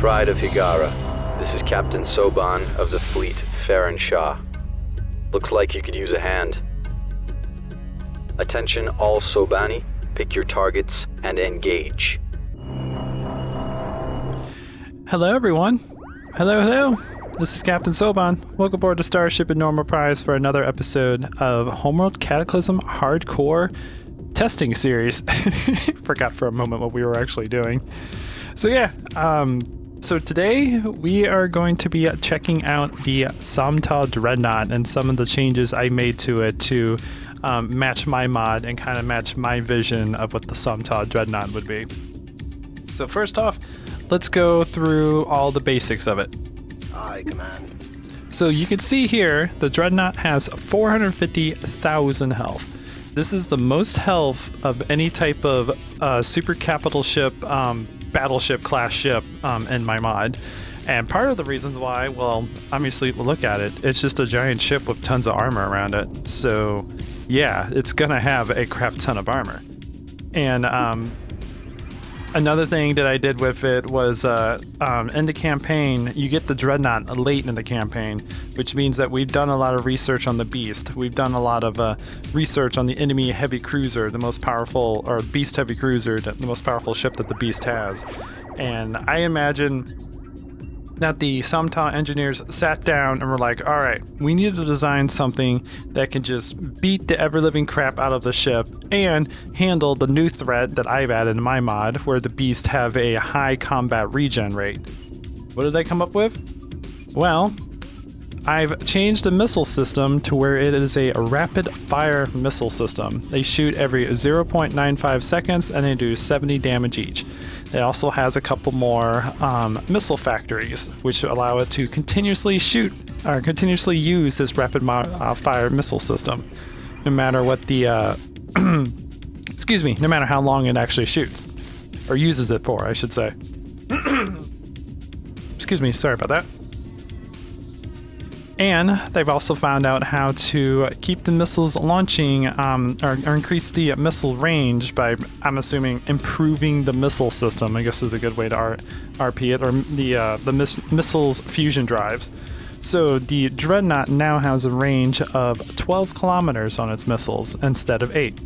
Pride of Higara. This is Captain Soban of the fleet, Farron Shah. Looks like you could use a hand. Attention all Sobani, pick your targets and engage. Hello everyone. Hello. This is Captain Soban. Welcome aboard the Starship in Normal Prize for another episode of Homeworld Cataclsym Hardcore Testing Series. Forgot for a moment what we were actually doing. So so today we are going to be checking out the Som-Taaw Dreadnought and some of the changes I made to it to match my mod and kind of match my vision of what the Som-Taaw Dreadnought would be. So first off, let's go through all the basics of it. Aye, command. So you can see here, the Dreadnought has 450,000 health. This is the most health of any type of super capital ship, battleship class ship in my mod. And part of the reasons why, well, obviously look at it, it's just a giant ship with tons of armor around it. So yeah, it's gonna have a crap ton of armor. And another thing that I did with it was in the campaign, you get the Dreadnought late in the campaign, which means that we've done a lot of research on the Beast. We've done a lot of research on the enemy heavy cruiser, the most powerful, or Beast heavy cruiser, the most powerful ship that the Beast has. And I imagine that the Som-Taaw engineers sat down and were like, all right, we need to design something that can just beat the ever-living crap out of the ship and handle the new threat that I've added in my mod, where the Beast have a high combat regen rate. What did they come up with? Well, I've changed the missile system to where it is a rapid fire missile system. They shoot every 0.95 seconds and they do 70 damage each. It also has a couple more missile factories, which allow it to continuously shoot or continuously use this rapid fire missile system, no matter what the no matter how long it actually shoots or uses it for, I should say. Excuse me, sorry about that. And they've also found out how to keep the missiles launching or increase the missile range by, I'm assuming, improving the missile system, I guess is a good way to RP it, or the missiles fusion drives. So the Dreadnought now has a range of 12 kilometers on its missiles instead of 8.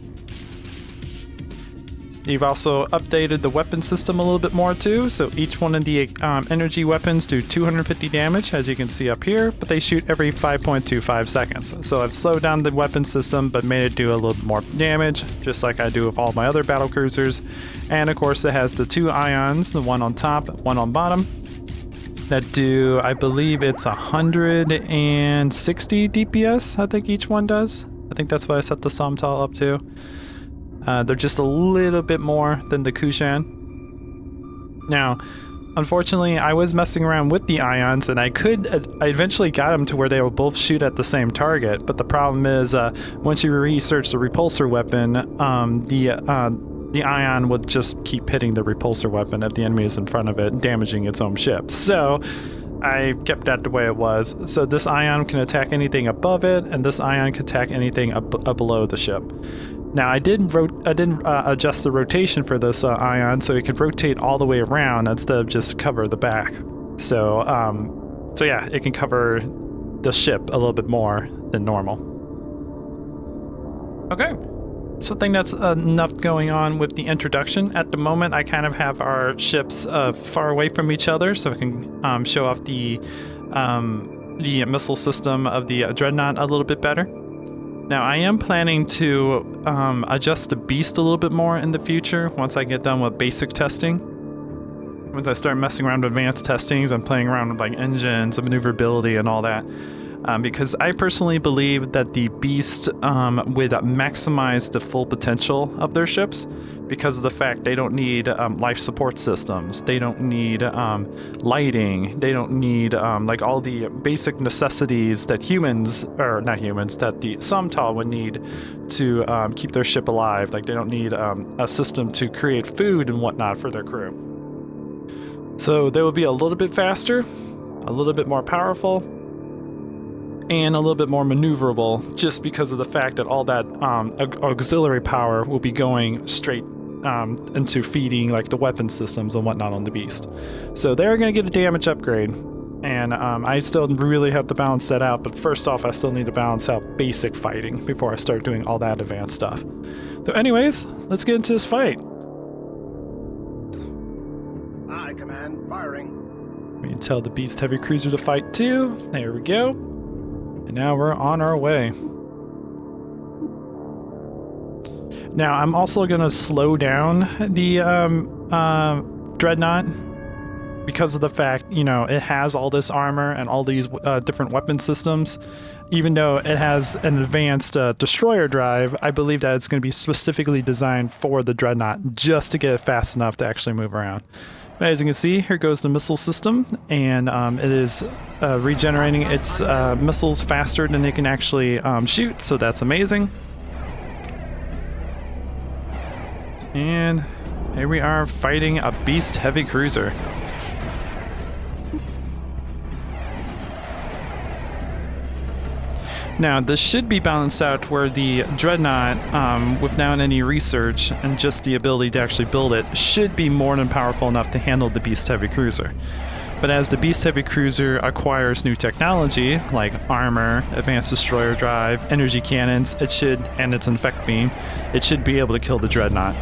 You've also updated the weapon system a little bit more too, so each one of the energy weapons do 250 damage, as you can see up here, but they shoot every 5.25 seconds. So I've slowed down the weapon system, but made it do a little bit more damage, just like I do with all my other battle cruisers. And of course it has the 2 ions, the one on top, one on bottom, that do, I believe it's 160 DPS, I think each one does. I think that's what I set the Som-Taaw up to. They're just a little bit more than the Kushan. Now, unfortunately, I was messing around with the ions, and I eventually got them to where they will both shoot at the same target. But the problem is, once you research the repulsor weapon, the ion would just keep hitting the repulsor weapon if the enemy is in front of it, damaging its own ship. So I kept that the way it was. So this ion can attack anything above it, and this ion can attack anything below the ship. Now I didn't adjust the rotation for this ion, so it could rotate all the way around instead of just cover the back. So yeah, it can cover the ship a little bit more than normal. Okay, so I think that's enough going on with the introduction. At the moment, I kind of have our ships far away from each other, so I can show off the missile system of the Dreadnought a little bit better. Now, I am planning to adjust the Beast a little bit more in the future once I get done with basic testing. Once I start messing around with advanced testings, I'm playing around with like engines, maneuverability, and all that. Because I personally believe that the Beast would maximize the full potential of their ships because of the fact they don't need life support systems, they don't need lighting, they don't need like all the basic necessities that that the Som-Taaw would need to keep their ship alive. Like they don't need a system to create food and whatnot for their crew. So they will be a little bit faster, a little bit more powerful, and a little bit more maneuverable, just because of the fact that all that auxiliary power will be going straight into feeding like the weapon systems and whatnot on the beast. So they're going to get a damage upgrade, and I still really have to balance that out. But first off, I still need to balance out basic fighting before I start doing all that advanced stuff. So anyways, let's get into this fight. Aye, command. Firing. We can tell the beast heavy cruiser to fight too. There we go. And now we're on our way. Now, I'm also going to slow down the Dreadnought because of the fact, you know, it has all this armor and all these different weapon systems. Even though it has an advanced destroyer drive, I believe that it's going to be specifically designed for the Dreadnought just to get it fast enough to actually move around. But as you can see, here goes the missile system, and it is regenerating its missiles faster than it can actually shoot, so that's amazing. And here we are fighting a beast heavy cruiser. Now, this should be balanced out where the Dreadnought, without any research and just the ability to actually build it, should be more than powerful enough to handle the beast heavy cruiser. But as the beast heavy cruiser acquires new technology like armor, advanced destroyer drive, energy cannons, and its infect beam, it should be able to kill the Dreadnought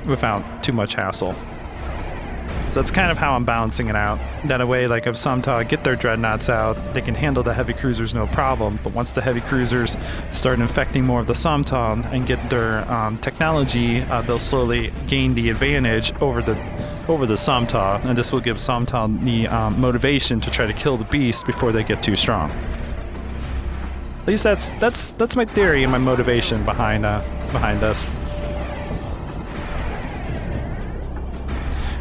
without too much hassle. So that's kind of how I'm balancing it out. That way, like if Som-Taaw get their Dreadnoughts out, they can handle the heavy cruisers no problem. But once the heavy cruisers start infecting more of the Som-Taaw and get their technology, they'll slowly gain the advantage over the Som-Taaw, and this will give Som-Taaw the motivation to try to kill the beast before they get too strong. At least that's my theory and my motivation behind this.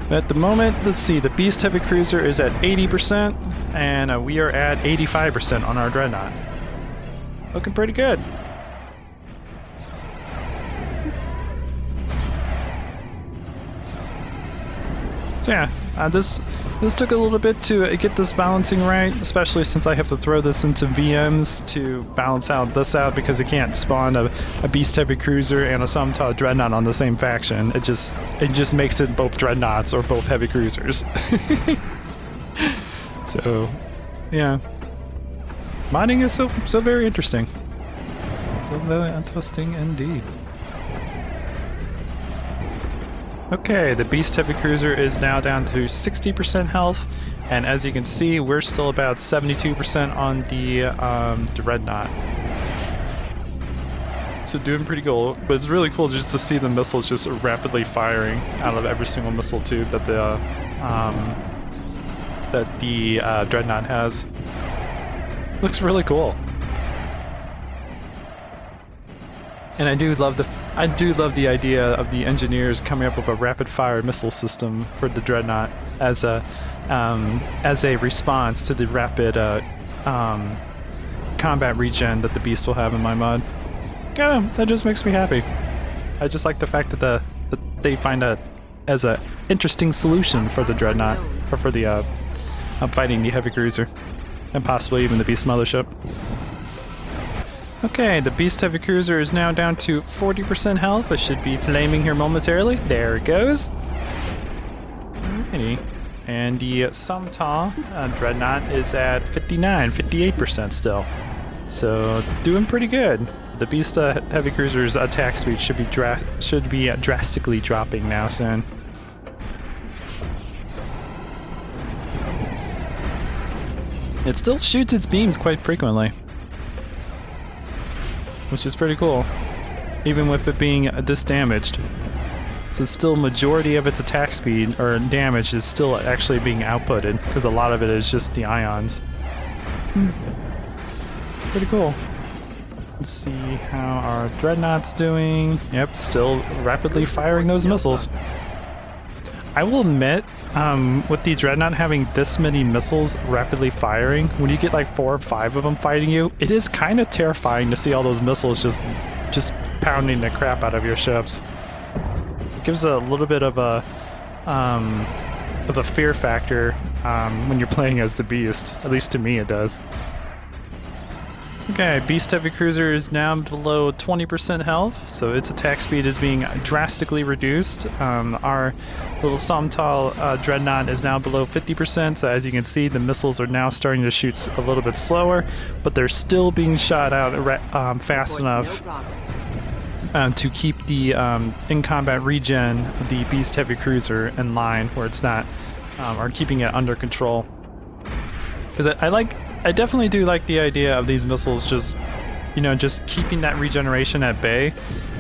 At the moment, let's see, the beast heavy cruiser is at 80%, and we are at 85% on our Dreadnought. Looking pretty good. So yeah, this took a little bit to get this balancing right, especially since I have to throw this into VMs to balance out this out, because it can't spawn a beast heavy cruiser and a Som-Taaw Dreadnought on the same faction. It just makes it both Dreadnoughts or both heavy cruisers. So yeah, modding is so very interesting. So very interesting indeed. Okay, the beast heavy cruiser is now down to 60% health, and as you can see, we're still about 72% on the Dreadnought. So doing pretty cool, but it's really cool just to see the missiles just rapidly firing out of every single missile tube that the Dreadnought has. Looks really cool. And I do love the idea of the engineers coming up with a rapid-fire missile system for the Dreadnought as a response to the rapid combat regen that the Beast will have in my mod. Yeah, that just makes me happy. I just like the fact that they find that as a interesting solution for the Dreadnought, or for the fighting the heavy cruiser, and possibly even the Beast mothership. Okay, the Beast Heavy Cruiser is now down to 40% health. It should be flaming here momentarily. There it goes. Alrighty. And the Som-Taaw Dreadnought is at 58% still. So, doing pretty good. The Beast Heavy Cruiser's attack speed should be drastically dropping now soon. It still shoots its beams quite frequently, which is pretty cool, even with it being this damaged. So it's still majority of its attack speed or damage is still actually being outputted, because a lot of it is just the ions. Pretty cool. Let's see how our Dreadnought's doing. Yep, still rapidly firing those missiles. I will admit, with the Dreadnought having this many missiles rapidly firing, when you get like 4 or 5 of them fighting you, it is kind of terrifying to see all those missiles just pounding the crap out of your ships. It gives a little bit of a fear factor when you're playing as the Beast. At least to me, it does. Okay, Beast Heavy Cruiser is now below 20% health, so its attack speed is being drastically reduced. Our little Som-Taaw Dreadnought is now below 50%, so as you can see, the missiles are now starting to shoot a little bit slower, but they're still being shot out fast enough to keep the in-combat regen of the Beast Heavy Cruiser in line, where it's not, or keeping it under control. Because I definitely do like the idea of these missiles just, just keeping that regeneration at bay,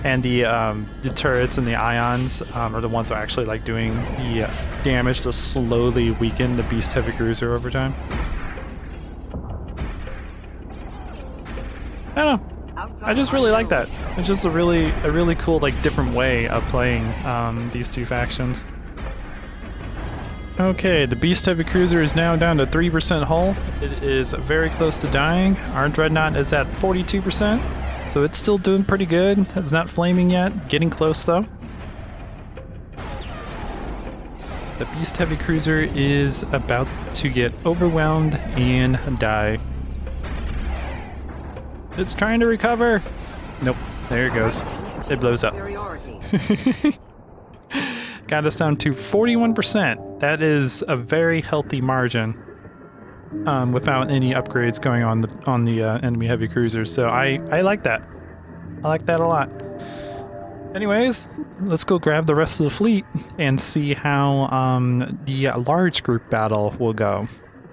and the turrets and the ions are the ones that are actually like doing the damage to slowly weaken the Beast Heavy Cruiser over time. I don't know. I just really like that. It's just a really cool, like, different way of playing these two factions. Okay, the Beast Heavy Cruiser is now down to 3% hull. It is very close to dying. Our Dreadnought is at 42%, so it's still doing pretty good. It's not flaming yet. Getting close, though. The Beast Heavy Cruiser is about to get overwhelmed and die. It's trying to recover. Nope, there it goes. It blows up. Got us down to 41%. That is a very healthy margin without any upgrades going on the enemy heavy cruisers. So I like that. I like that a lot. Anyways, let's go grab the rest of the fleet and see how the large group battle will go.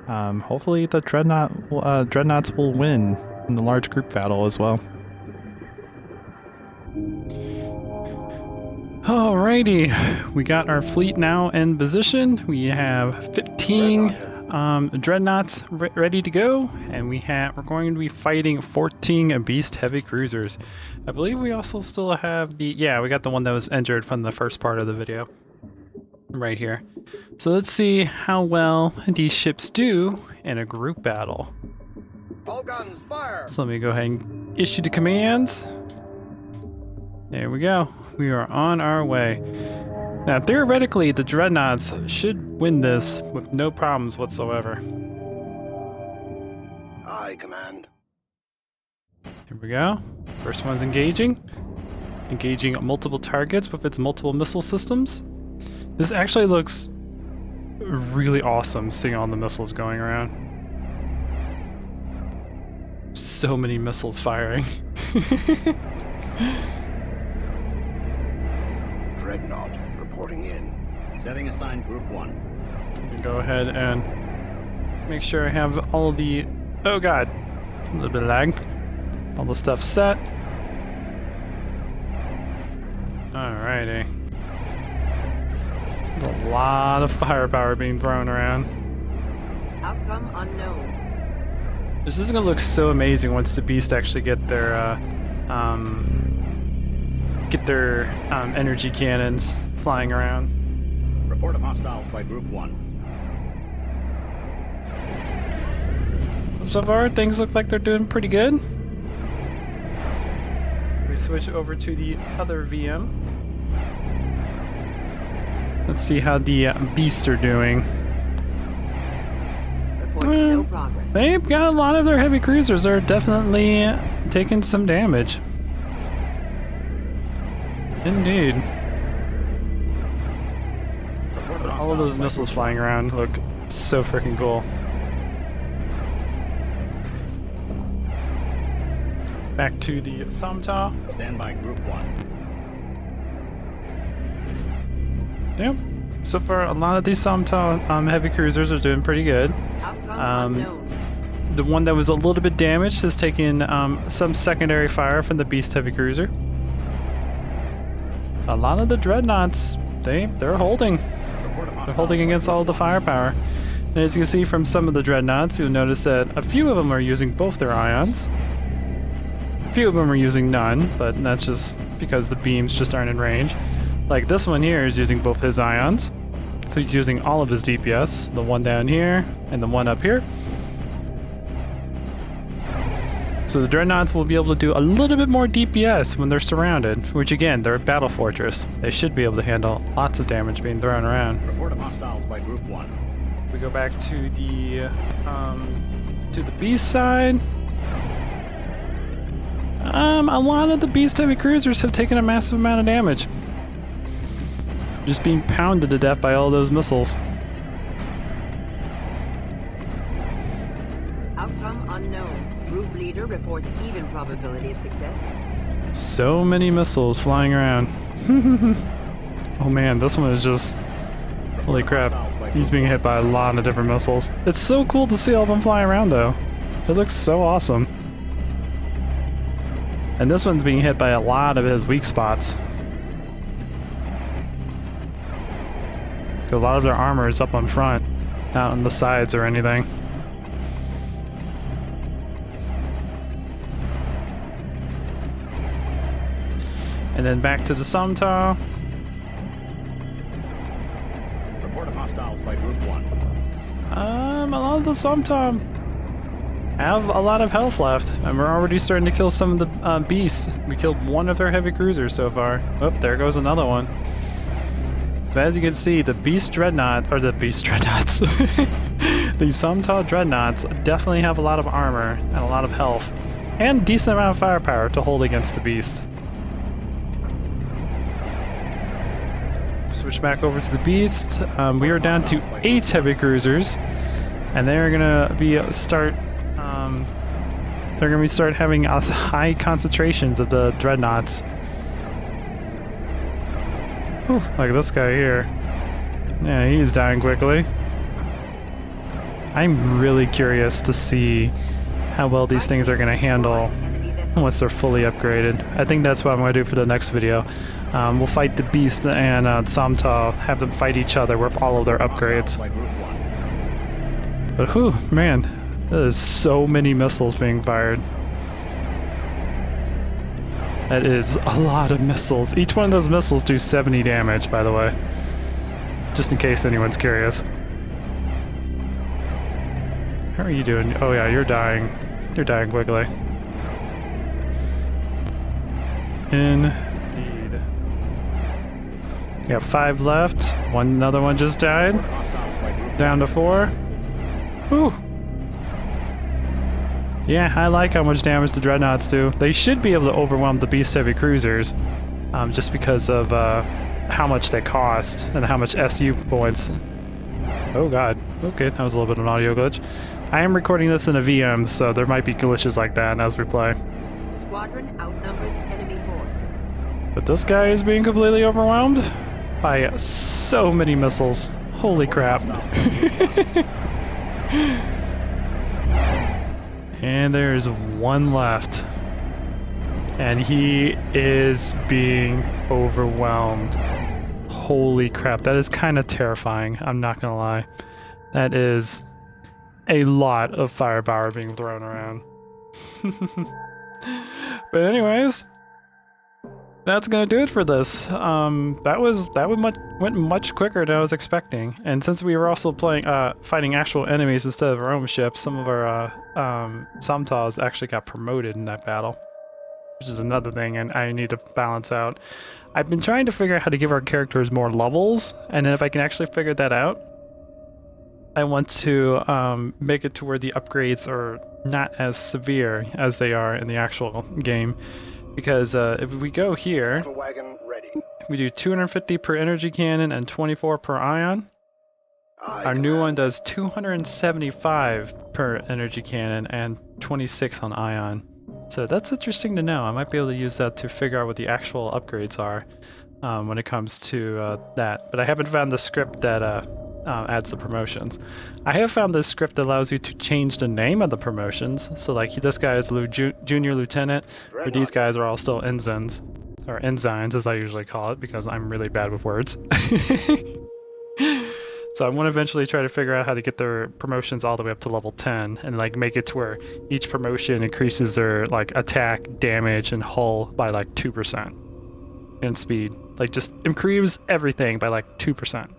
Hopefully the Dreadnoughts will win in the large group battle as well. Alrighty, we got our fleet now in position. We have 15 Dreadnoughts ready to go, and we're going to be fighting 14 Beast Heavy Cruisers. I believe we also still have we got the one that was injured from the first part of the video right here. So let's see how well these ships do in a group battle. All guns, fire! So let me go ahead and issue the commands. There we go. We are on our way. Now, theoretically, the Dreadnoughts should win this with no problems whatsoever. Aye, command. Here we go. First one's engaging. Engaging multiple targets with its multiple missile systems. This actually looks really awesome, seeing all the missiles going around. So many missiles firing. Dreadnought reporting in. Setting aside Group 1. Go ahead and make sure I have all of the... Oh god, a little bit of lag. All the stuff set. Alrighty. There's a lot of firepower being thrown around. Outcome unknown. This is gonna look so amazing once the Beast actually get their energy cannons flying around. Report of hostiles by Group 1. So far, things look like they're doing pretty good. We switch over to the other VM. Let's see how the Beasts are doing. No progress. They've got a lot of their heavy cruisers. They're definitely taking some damage. Indeed. But all of those missiles flying around look so freaking cool. Back to the Som-Taaw. Stand by Group 1. Yep. So far, a lot of these Som-Taaw heavy cruisers are doing pretty good. Outcome unknown. The one that was a little bit damaged has taken some secondary fire from the Beast Heavy Cruiser. A lot of the Dreadnoughts, they're holding. They're holding against all of the firepower. And as you can see from some of the Dreadnoughts, you'll notice that a few of them are using both their ions. A few of them are using none, but that's just because the beams just aren't in range. Like this one here is using both his ions. So he's using all of his DPS, the one down here and the one up here. So the Dreadnoughts will be able to do a little bit more DPS when they're surrounded, which again, they're a battle fortress. They should be able to handle lots of damage being thrown around. Report of hostiles by Group 1. We go back to the Beast side. A lot of the beast heavy cruisers have taken a massive amount of damage. Just being pounded to death by all those missiles. Outcome unknown. Group leader reports even probability of success. So many missiles flying around. Oh man, this one is just... Holy crap. He's being hit by a lot of different missiles. It's so cool to see all of them fly around though. It looks so awesome. And this one's being hit by a lot of his weak spots. A lot of their armor is up on front, not on the sides or anything. And then back to the Som-Taaw. Report of hostiles by Group 1. A lot of the Som-Taaw have a lot of health left, and we're already starting to kill some of the beasts. We killed one of their heavy cruisers so far. Oh, there goes another one. So as you can see, the Beast Dreadnought, or the Beast Dreadnoughts, the Som-Taaw Dreadnoughts definitely have a lot of armor and a lot of health, and decent amount of firepower to hold against the beast. Switch back over to the beast. We are down to 8 heavy cruisers, and they're gonna be start having high concentrations of the dreadnoughts. Whew, like this guy here. Yeah, he's dying quickly. I'm really curious to see how well these things are gonna handle once they're fully upgraded. I think that's what I'm gonna do for the next video. We'll fight the beast and Som-Taaw, have them fight each other with all of their upgrades. But whew, man, there's so many missiles being fired. That is a lot of missiles. Each one of those missiles do 70 damage, by the way. Just in case anyone's curious. How are you doing? Oh yeah, you're dying. You're dying quickly. Indeed. We got 5 left. Another one just died. Down to 4. Whew. Yeah, I like how much damage the dreadnoughts do. They should be able to overwhelm the beast heavy cruisers, just because of how much they cost and how much SU points. Oh god. Okay, that was a little bit of an audio glitch. I am recording this in a VM, so there might be glitches like that as we play. Squadron outnumbers enemy force. But this guy is being completely overwhelmed by so many missiles. Holy crap. And there's one left. And he is being overwhelmed. Holy crap, that is kind of terrifying, I'm not gonna lie. That is a lot of firepower being thrown around. But anyways, that's gonna do it for this. Went much quicker than I was expecting. And since we were also playing fighting actual enemies instead of our own ships, some of our Som-Taaws actually got promoted in that battle, which is another thing and I need to balance out. I've been trying to figure out how to give our characters more levels, and then if I can actually figure that out, I want to make it to where the upgrades are not as severe as they are in the actual game. Because if we go here, Battle Wagon ready. we do 250 per energy cannon and 24 per ion. Aye, Our new command. one does 275 per energy cannon and 26 on ion. So that's interesting to know. I might be able to use that to figure out what the actual upgrades are when it comes to that. But I haven't found the script that adds the promotions. I have found this script that allows you to change the name of the promotions. So like this guy is junior lieutenant, but these guys are all still ensigns, or ensigns as I usually call it, because I'm really bad with words. So I want to eventually try to figure out how to get their promotions all the way up to level 10 and like make it to where each promotion increases their like attack, damage, and hull by like 2%. And speed. Like just improves everything by like 2%.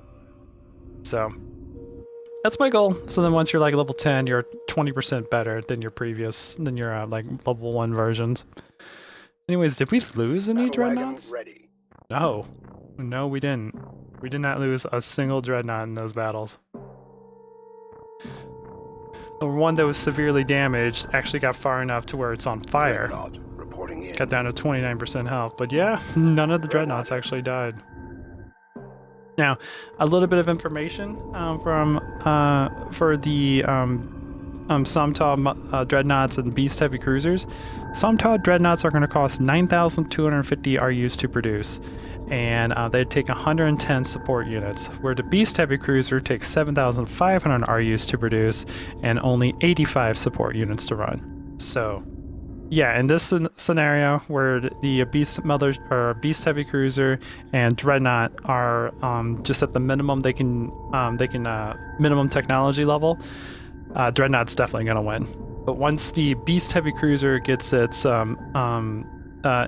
So that's my goal. So then once you're like level 10, you're 20% better than your like level 1 versions. Anyways, did we lose any Battle Wagon dreadnoughts? ready. No. No, we didn't. We did not lose a single dreadnought in those battles. The one that was severely damaged actually got far enough to where it's on fire. Dreadnought reporting got down to 29% health. But yeah, none of the dreadnoughts actually died. Now, a little bit of information for the Som-Taaw Dreadnoughts and Beast Heavy Cruisers. Som-Taaw Dreadnoughts are going to cost 9,250 RUs to produce, and they take 110 support units, where the Beast Heavy Cruiser takes 7,500 RUs to produce and only 85 support units to run. So yeah, in this scenario where the Beast Heavy Cruiser and Dreadnought are just at the minimum they can minimum technology level, Dreadnought's definitely gonna win. But once the Beast Heavy Cruiser gets its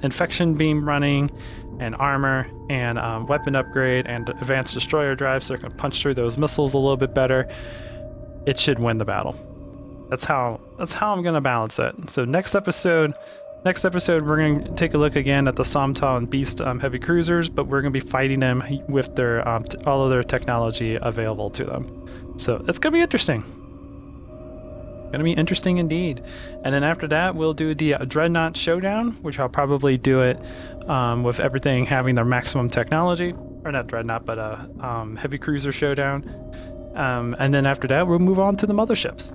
infection beam running, and armor, and weapon upgrade, and advanced destroyer drive, so it can punch through those missiles a little bit better, it should win the battle. That's how I'm gonna balance it. So next episode we're gonna take a look again at the Som-Taaw and Beast Heavy Cruisers, but we're gonna be fighting them with their all of their technology available to them. So it's gonna be interesting. Gonna be interesting indeed. And then after that, we'll do the Dreadnought Showdown, which I'll probably do it with everything having their maximum technology, or not Dreadnought, but Heavy Cruiser Showdown. And then after that, we'll move on to the motherships.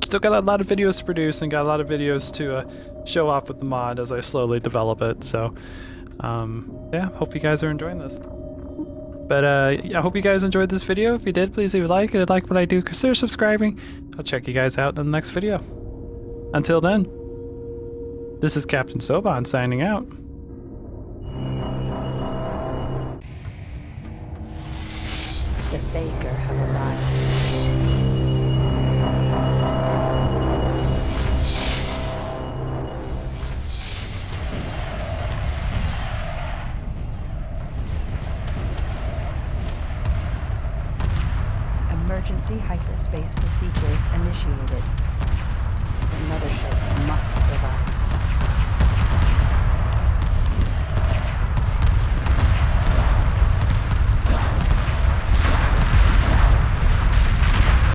Still got a lot of videos to produce and got a lot of videos to show off with the mod as I slowly develop it. So yeah, hope you guys are enjoying this. But I hope you guys enjoyed this video. If you did, please leave a like. If you like what I do, consider subscribing. I'll check you guys out in the next video. Until then, this is Captain Soban signing out. The Faker have arrived. Emergency hyperspace procedures initiated.